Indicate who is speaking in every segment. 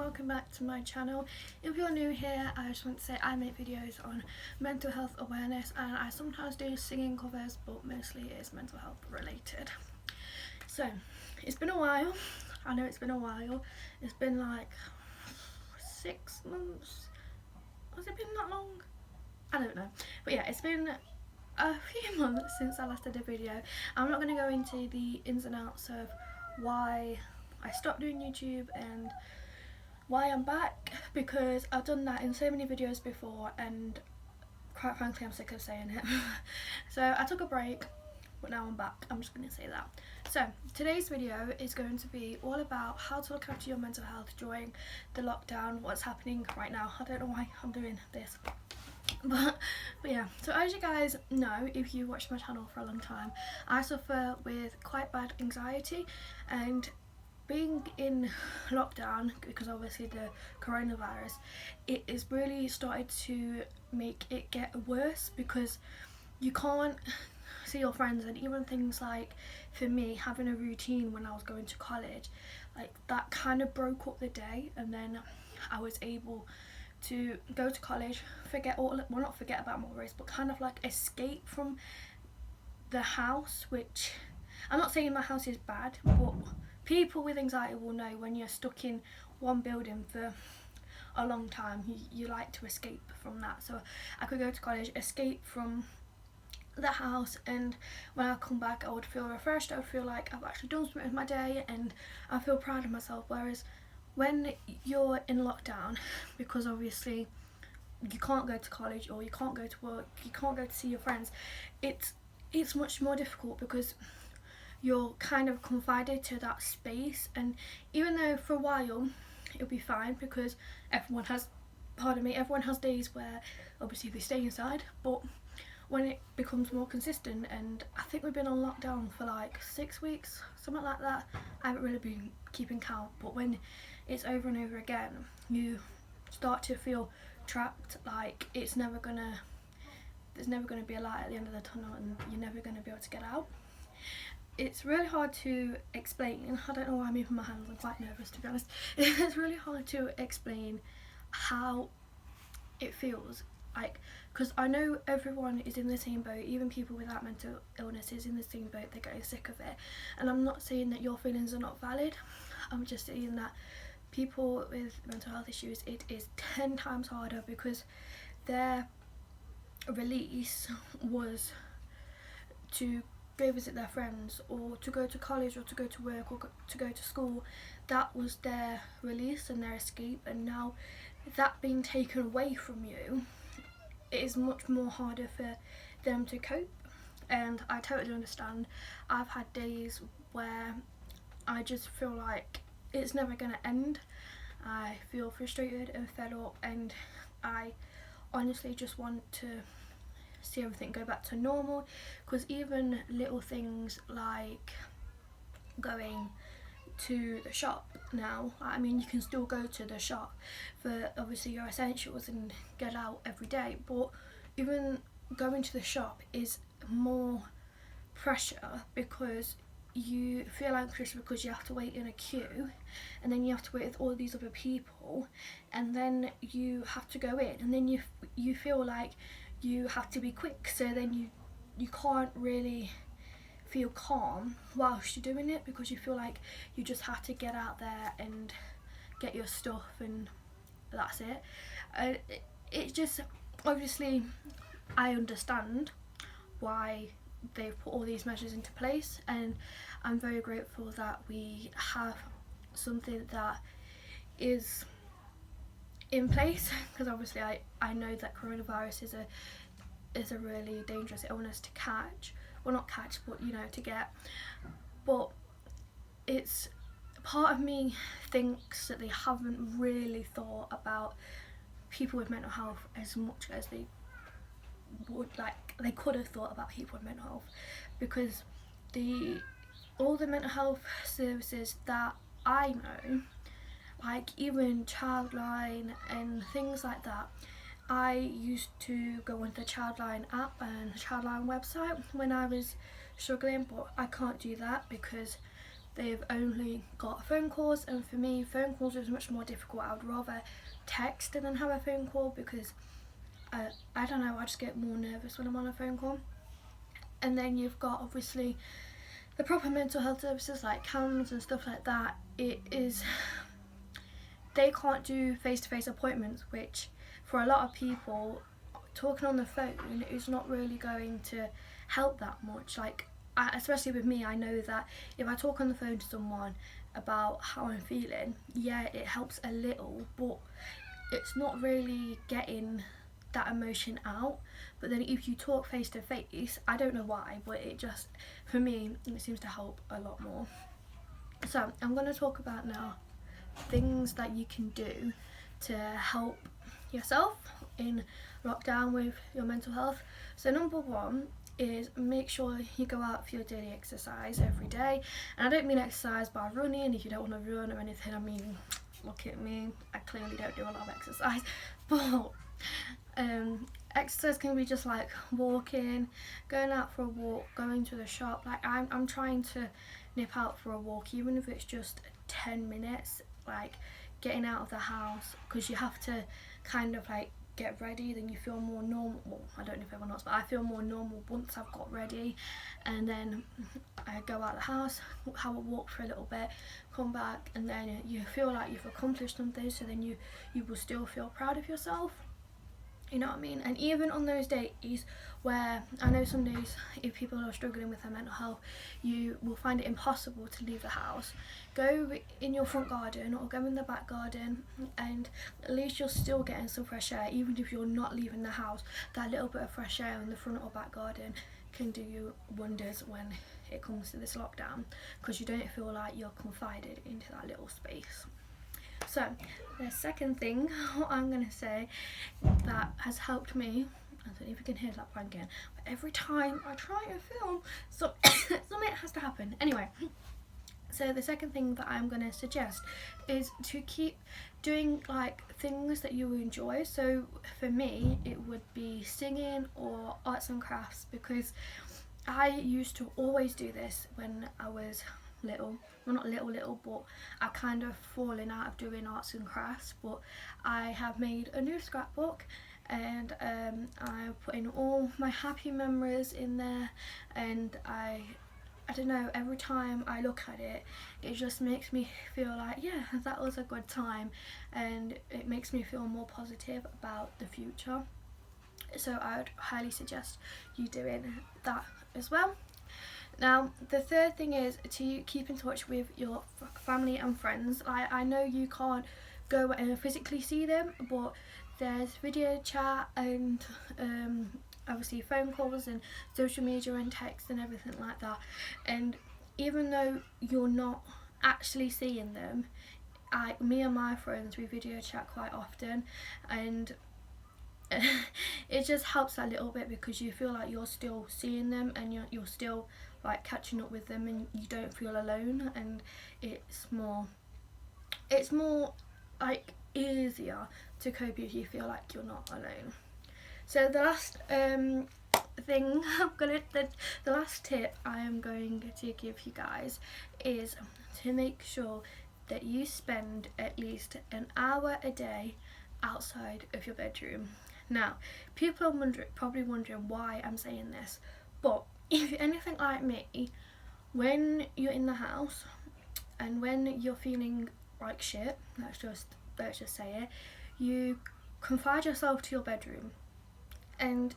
Speaker 1: welcome back to my channel. If you're new here, I just want to say I make videos on mental health awareness and I sometimes do singing covers, but mostly it's mental health related. So it's been a while. I know it's been a while. It's been like 6 months. Has it been that long? I don't know, but yeah, it's been a few months since I last did a video. I'm not going to go into the ins and outs of why I stopped doing YouTube and why I'm back, because I've done that in so many videos before and quite frankly I'm sick of saying it. So I took a break, but now I'm back. I'm just going to say that. So today's video is going to be all about how to look after your mental health during the lockdown, what's happening right now. I don't know why I'm doing this. But yeah, so as you guys know, if you watched my channel for a long time, I suffer with quite bad anxiety, and being in lockdown, because obviously the coronavirus, it is really started to make it get worse because you can't see your friends, and even things like, for me, having a routine when I was going to college, like that kind of broke up the day, and then I was able to go to college, not forget about my worries, but kind of like escape from the house, which I'm not saying my house is bad, but people with anxiety will know when you're stuck in one building for a long time, you like to escape from that. So I could go to college, escape from the house, and when I come back I would feel refreshed. I would feel like I've actually done something with my day and I feel proud of myself. Whereas when you're in lockdown, because obviously you can't go to college or you can't go to work, you can't go to see your friends, it's much more difficult because you're kind of confined to that space. And even though for a while it'll be fine because everyone has days where obviously they stay inside, but when it becomes more consistent, and I think we've been on lockdown for like 6 weeks, something like that, I haven't really been keeping count, but when it's over and over again, you start to feel trapped, like there's never gonna be a light at the end of the tunnel and you're never gonna be able to get out. It's really hard to explain. I don't know why I'm moving my hands, I'm quite nervous to be honest. It's really hard to explain how it feels, like, because I know everyone is in the same boat, even people without mental illness is in the same boat, they're getting sick of it. And I'm not saying that your feelings are not valid, I'm just saying that people with mental health issues, it is 10 times harder because their release was to go visit their friends or to go to college or to go to work or to go to school. That was their release and their escape, and now that being taken away from you, it is much more harder for them to cope. And I totally understand. I've had days where I just feel like it's never going to end. I feel frustrated and fed up, and I honestly just want to see everything go back to normal, because even little things like going to the shop now, I mean, you can still go to the shop for obviously your essentials and get out every day, but even going to the shop is more pressure because you feel anxious because you have to wait in a queue, and then you have to wait with all these other people, and then you have to go in, and then you feel like you have to be quick, so then you can't really feel calm whilst you're doing it because you feel like you just have to get out there and get your stuff and that's it. It just, obviously I understand why they've put all these measures into place, and I'm very grateful that we have something that is in place, because obviously I know that coronavirus is a really dangerous illness to catch. Well, not catch, but to get. But it's, part of me thinks that they haven't really thought about people with mental health as much as they would, like they could have thought about people with mental health, because all the mental health services that I know, like even Childline and things like that, I used to go on the Childline app and the Childline website when I was struggling, but I can't do that because they've only got phone calls, and for me phone calls is much more difficult. I would rather text than have a phone call because I don't know, I just get more nervous when I'm on a phone call. And then you've got obviously the proper mental health services like CAMHS and stuff like that. They can't do face-to-face appointments, which for a lot of people, talking on the phone is not really going to help that much. Like, especially with me, I know that if I talk on the phone to someone about how I'm feeling, yeah, it helps a little, but it's not really getting that emotion out. But then if you talk face to face, I don't know why, but it just, for me, it seems to help a lot more. So I'm going to talk about now things that you can do to help yourself in lockdown with your mental health. So number one is make sure you go out for your daily exercise every day. And I don't mean exercise by running if you don't want to run or anything. I mean, look at me, I clearly don't do a lot of exercise, but exercise can be just like walking, going out for a walk, going to the shop. Like I'm trying to nip out for a walk, even if it's just 10 minutes, like getting out of the house, because you have to kind of like get ready, then you feel more normal. Well, I don't know if everyone else, but I feel more normal once I've got ready, and then I go out the house, have a walk for a little bit, come back, and then you feel like you've accomplished something, so then you will still feel proud of yourself. You know what I mean? And even on those days where, I know some days if people are struggling with their mental health, you will find it impossible to leave the house, go in your front garden or go in the back garden, and at least you're still getting some fresh air. Even if you're not leaving the house, that little bit of fresh air in the front or back garden can do you wonders when it comes to this lockdown, because you don't feel like you're confined into that little space. So the second thing I'm going to say that has helped me, I don't know if you can hear that banging, but every time I try to film, so something has to happen. Anyway, so the second thing that I'm going to suggest is to keep doing like things that you enjoy. So for me, it would be singing or arts and crafts, because I used to always do this when I was little. Well, not little, but I kind of fallen out of doing arts and crafts. But I have made a new scrapbook, and I put in all my happy memories in there, and I don't know, every time I look at it, it just makes me feel like, yeah, that was a good time, and it makes me feel more positive about the future. So I would highly suggest you doing that as well. Now, the third thing is to keep in touch with your family and friends. I know you can't go and physically see them, but there's video chat and obviously phone calls and social media and text and everything like that. And even though you're not actually seeing them, me and my friends, we video chat quite often, and it just helps a little bit, because you feel like you're still seeing them and you're still like catching up with them, and you don't feel alone, and it's more like easier to cope if you feel like you're not alone. So the last the last tip I am going to give you guys is to make sure that you spend at least an hour a day outside of your bedroom. Now, people are probably wondering why I'm saying this, but if you're anything like me, when you're in the house and when you're feeling like shit, let's just say it, you confine yourself to your bedroom. And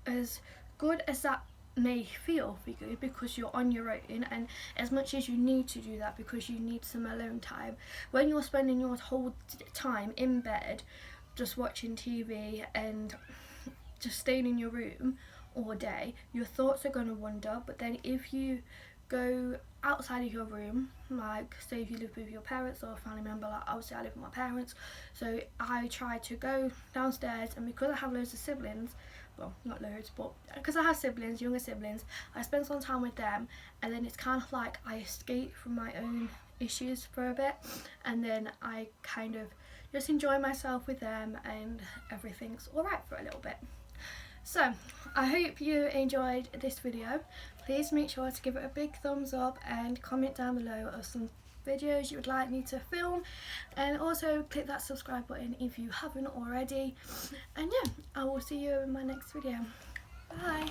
Speaker 1: as good as that may feel for you, because you're on your own, and as much as you need to do that because you need some alone time, when you're spending your whole time in bed just watching TV and just staying in your room all day, your thoughts are going to wander. But then if you go outside of your room, like say if you live with your parents or a family member, like obviously I live with my parents, so I try to go downstairs, and because I have loads of siblings, well, not loads, but because I have siblings, younger siblings, I spend some time with them, and then it's kind of like I escape from my own issues for a bit, and then I kind of just enjoy myself with them, and everything's alright for a little bit. So I hope you enjoyed this video. Please make sure to give it a big thumbs up and comment down below of some videos you would like me to film, and also click that subscribe button if you haven't already. And yeah, I will see you in my next video. Bye.